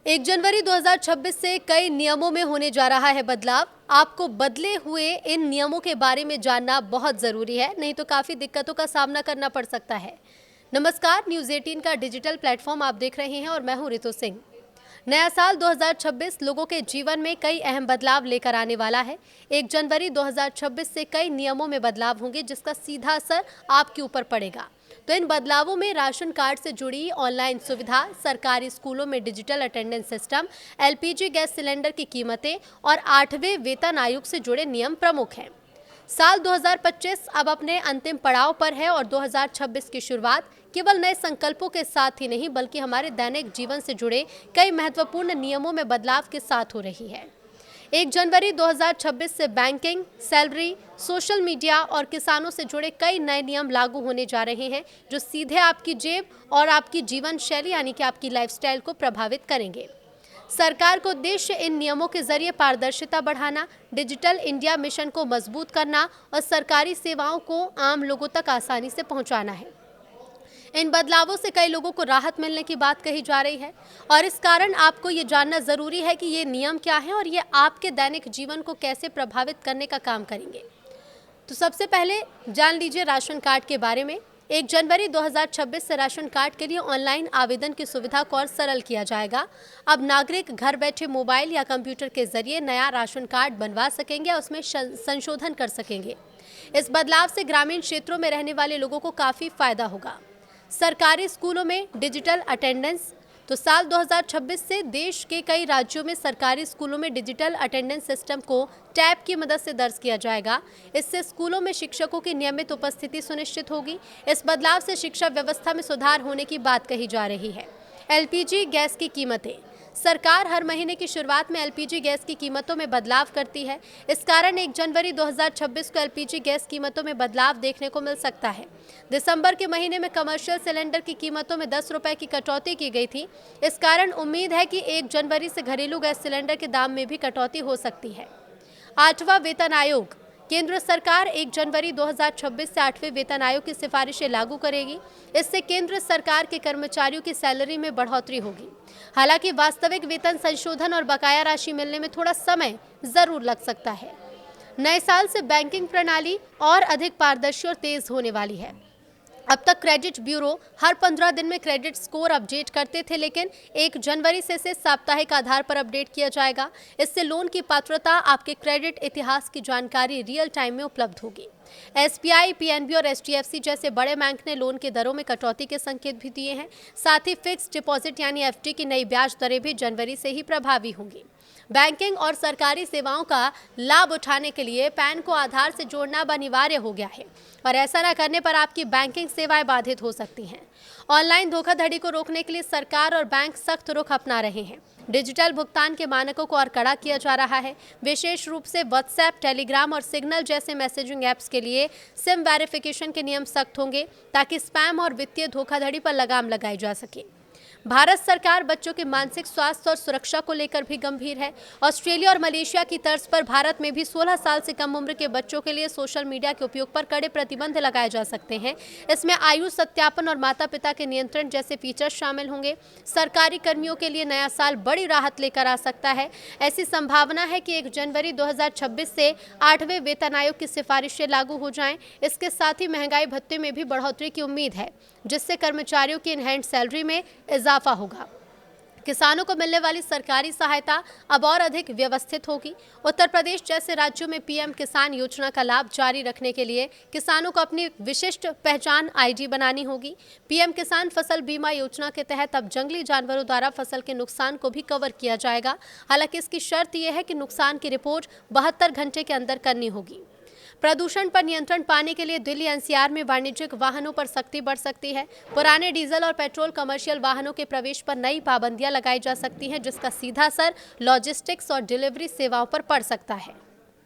1 जनवरी 2026 से कई नियमों में होने जा रहा है बदलाव। आपको बदले हुए इन नियमों के बारे में जानना बहुत जरूरी है, नहीं तो काफी दिक्कतों का सामना करना पड़ सकता है। नमस्कार, न्यूज़ 18 का डिजिटल प्लेटफॉर्म आप देख रहे हैं और मैं हूं रितु सिंह। नया साल 2026 लोगों के जीवन में कई अहम बदलाव लेकर आने वाला है। 1 जनवरी 2026 से कई नियमों में बदलाव होंगे, जिसका सीधा असर आपके ऊपर पड़ेगा। तो इन बदलावों में राशन कार्ड से जुड़ी ऑनलाइन सुविधा, सरकारी स्कूलों में digital attendance system, LPG gas cylinder की कीमतें और 8वें वेतन आयोग से जुड़े नियम प्रमुख हैं। साल 2025 अब अपने अंतिम पड़ाव पर है और 2026 की शुरुआत केवल नए संकल्पों के साथ ही नहीं, बल्कि हमारे दैनिक जीवन से जुड़े कई महत्वपूर्ण नियमों में बदलाव के साथ हो रही है। 1 जनवरी 2026 से बैंकिंग, सैलरी, सोशल मीडिया और किसानों से जुड़े कई नए नियम लागू होने जा रहे हैं, जो सीधे आपकी जेब और आपकी जीवन शैली यानी कि आपकी लाइफस्टाइल को प्रभावित करेंगे। सरकार का उद्देश्य इन नियमों के जरिए पारदर्शिता बढ़ाना, डिजिटल इंडिया मिशन को मजबूत करना और सरकारी सेवाओं को आम लोगों तक आसानी से पहुंचाना है। इन बदलावों से कई लोगों को राहत मिलने की बात कही जा रही है और इस कारण आपको ये जानना जरूरी है कि ये नियम क्या है और ये आपके दैनिक जीवन को कैसे प्रभावित करने का काम करेंगे। तो सबसे पहले जान लीजिए राशन कार्ड के बारे में। 1 जनवरी 2026 से राशन कार्ड के लिए ऑनलाइन आवेदन की सुविधा को और सरल किया जाएगा। अब नागरिक घर बैठे मोबाइल या कंप्यूटर के जरिए नया राशन कार्ड बनवा सकेंगे और उसमें संशोधन कर सकेंगे। इस बदलाव से ग्रामीण क्षेत्रों में रहने वाले लोगों को काफ़ी फायदा होगा। सरकारी स्कूलों में डिजिटल अटेंडेंस। तो साल 2026 से देश के कई राज्यों में सरकारी स्कूलों में डिजिटल अटेंडेंस सिस्टम को टैब की मदद से दर्ज किया जाएगा। इससे स्कूलों में शिक्षकों की नियमित उपस्थिति सुनिश्चित होगी। इस बदलाव से शिक्षा व्यवस्था में सुधार होने की बात कही जा रही है। एलपीजी गैस की कीमतें। सरकार हर महीने की शुरुआत में एलपीजी गैस की कीमतों में बदलाव करती है। इस कारण 1 जनवरी 2026 को एलपीजी गैस कीमतों में बदलाव देखने को मिल सकता है। दिसंबर के महीने में कमर्शियल सिलेंडर की कीमतों में 10 रुपए की कटौती की गई थी। इस कारण उम्मीद है कि 1 जनवरी से घरेलू गैस सिलेंडर के दाम में भी कटौती हो सकती है। 8वां वेतन आयोग। केंद्र सरकार 1 जनवरी 2026 से 8वें वेतन आयोग की सिफारिशें लागू करेगी। इससे केंद्र सरकार के कर्मचारियों की सैलरी में बढ़ोतरी होगी। हालांकि वास्तविक वेतन संशोधन और बकाया राशि मिलने में थोड़ा समय जरूर लग सकता है। नए साल से बैंकिंग प्रणाली और अधिक पारदर्शी और तेज होने वाली है। अब तक क्रेडिट ब्यूरो हर 15 दिन में क्रेडिट स्कोर अपडेट करते थे, लेकिन 1 जनवरी से इसे साप्ताहिक आधार पर अपडेट किया जाएगा। इससे लोन की पात्रता, आपके क्रेडिट इतिहास की जानकारी रियल टाइम में उपलब्ध होगी। एसबीआई, पीएनबी और एचडीएफसी जैसे बड़े बैंक ने लोन के दरों में कटौती के संकेत भी दिए हैं। साथ ही फिक्स्ड डिपॉजिट यानी एफडी की नई ब्याज दरें भी जनवरी से ही प्रभावी होंगी। बैंकिंग और सरकारी सेवाओं का लाभ उठाने के लिए पैन को आधार से जोड़ना अब अनिवार्य हो गया है और ऐसा न करने पर आपकी बैंकिंग सेवाएं बाधित हो सकती हैं। ऑनलाइन धोखाधड़ी को रोकने के लिए सरकार और बैंक सख्त रुख अपना रहे हैं। डिजिटल भुगतान के मानकों को और कड़ा किया जा रहा है। विशेष रूप से व्हाट्सएप, टेलीग्राम और सिग्नल जैसे मैसेजिंग ऐप्स के लिए सिम वेरिफिकेशन के नियम सख्त होंगे, ताकि स्पैम और वित्तीय धोखाधड़ी पर लगाम लगाई जा सके। भारत सरकार बच्चों के मानसिक स्वास्थ्य और सुरक्षा को लेकर भी गंभीर है। ऑस्ट्रेलिया और मलेशिया की तर्ज पर भारत में भी 16 साल से कम उम्र के बच्चों के लिए सोशल मीडिया के उपयोग पर कड़े प्रतिबंध लगाए जा सकते हैं। इसमें आयु सत्यापन और माता पिता के नियंत्रण जैसे फीचर्स शामिल होंगे। सरकारी कर्मियों के लिए नया साल बड़ी राहत लेकर आ सकता है। ऐसी संभावना है कि 1 जनवरी 2026 से 8वें वेतन आयोग की सिफारिशें लागू हो जाएं। इसके साथ ही महंगाई भत्ते में भी बढ़ोतरी की उम्मीद है, जिससे कर्मचारियों की इन हैंड सैलरी में इजाफा होगा। किसानों को मिलने वाली सरकारी सहायता अब और अधिक व्यवस्थित होगी। उत्तर प्रदेश जैसे राज्यों में पीएम किसान योजना का लाभ जारी रखने के लिए किसानों को अपनी विशिष्ट पहचान आईडी बनानी होगी। पीएम किसान फसल बीमा योजना के तहत अब जंगली जानवरों द्वारा फसल के नुकसान को भी कवर किया जाएगा। हालांकि इसकी शर्त यह है कि नुकसान की रिपोर्ट 72 घंटे के अंदर करनी होगी। प्रदूषण पर नियंत्रण पाने के लिए दिल्ली एनसीआर में वाणिज्यिक वाहनों पर सख्ती बढ़ सकती है। पुराने डीजल और पेट्रोल कमर्शियल वाहनों के प्रवेश पर नई पाबंदियां लगाई जा सकती हैं, जिसका सीधा असर लॉजिस्टिक्स और डिलीवरी सेवाओं पर पड़ सकता है।